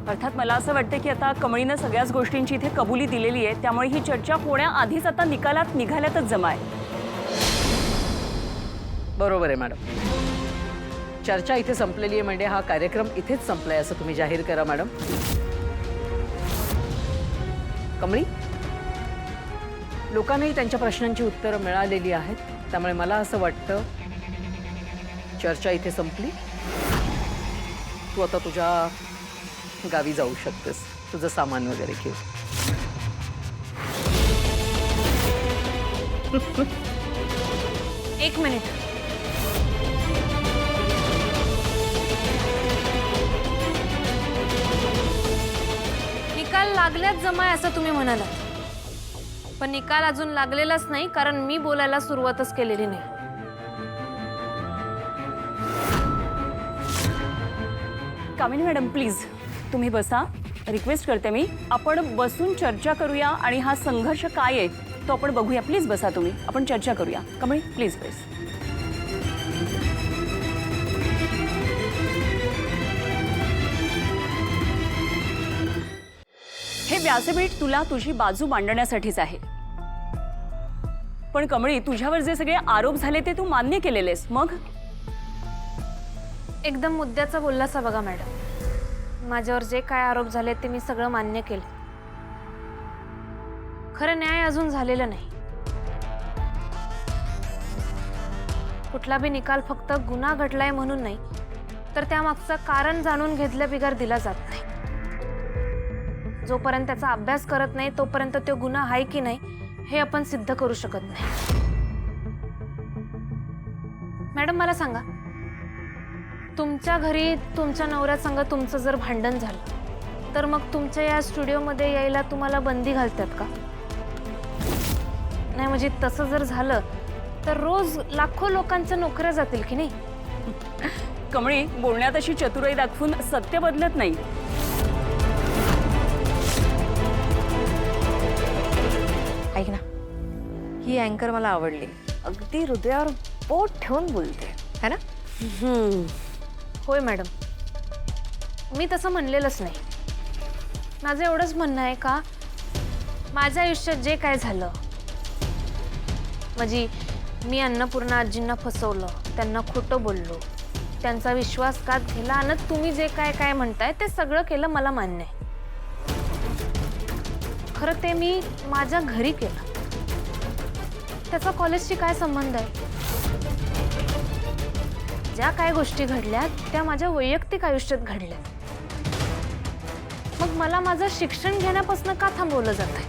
अर्थात मला असं वाटतं की आता कमळीनं सगळ्याच गोष्टींची इथे कबुली दिलेली आहे, त्यामुळे ही चर्चा होण्याआधीच आता निकालात निघाल्यातच जमा आहे. बरोबर आहे मॅडम. चर्चा इथे संपलेली आहे म्हणजे हा कार्यक्रम इथेच संपलाय असं तुम्ही जाहीर करा मॅडम. कमळी, लोकांनाही त्यांच्या प्रश्नांची उत्तरं मिळालेली आहेत, त्यामुळे मला असं वाटतं चर्चा इथे संपली. तू आता तुझ्या गावी जाऊ शकतेस, तुझं सामान वगैरे घेऊ. एक मिनिट. निकाल लागल्याच जमाय असं तुम्ही म्हणालात, पण निकाल अजून लागलेलाच नाही, कारण मी बोलायला सुरुवातच केलेली नाही. कामिनी मॅडम प्लीज तुम्ही बसा, रिक्वेस्ट करते मी. आपण बसून चर्चा करूया आणि हा संघर्ष काय आहे तो आपण बघूया. प्लीज बसा तुम्ही, आपण चर्चा करूया. कमळी प्लीज बस. हे व्यासपीठ तुला तुझी बाजू मांडण्यासाठीच आहे. पण कमळी, तुझ्यावर जे सगळे आरोप झाले ते तू मान्य केलेलेस, मग एकदम मुद्द्याचा बोललासा बघा मॅडम. माझ्यावर जे काय आरोप झाले ते मी सगळं मान्य केलं. खरं न्याय अजून झालेलं नाही. कुठला बी निकाल फक्त गुन्हा घडलाय म्हणून नाही, तर त्यामागचं कारण जाणून घेतल्या बिगर दिला जात नाही. जोपर्यंत त्याचा अभ्यास करत नाही तोपर्यंत तो गुन्हा आहे की नाही हे आपण सिद्ध करू शकत नाही. मॅडम मला सांगा, तुमच्या घरी तुमच्या नवऱ्यासंग तुमचं जर भांडण झालं तर मग तुमच्या या स्टुडिओमध्ये यायला तुम्हाला बंदी घालतात का? नाही, म्हणजे तसं जर झालं तर रोज लाखो लोकांच्या नोकऱ्या जातील की नाही? कमळी, बोलण्यात अशी चतुराई दाखवून सत्य बदलत नाही. ऐक ना, ही अँकर मला आवडली. अगदी हृदयावर बोट ठेवून बोलते है ना. होय मॅडम, मी तसं म्हणलेलंच नाही. माझं एवढंच म्हणणं आहे का माझ्या आयुष्यात जे काय झालं, म्हणजे मी अन्नपूर्णा आजींना फसवलं, त्यांना खोटं बोललो, त्यांचा विश्वासघात केला आणि तुम्ही जे काय काय म्हणताय ते सगळं केलं, मला मान्य आहे. खरं ते मी माझ्या घरी केलं. त्याचा कॉलेजशी काय संबंध आहे? ज्या काय गोष्टी घडल्यात त्या माझ्या वैयक्तिक आयुष्यात घडल्यात. मग मला माझं शिक्षण घेण्यापासून का थांबवलं जात आहे?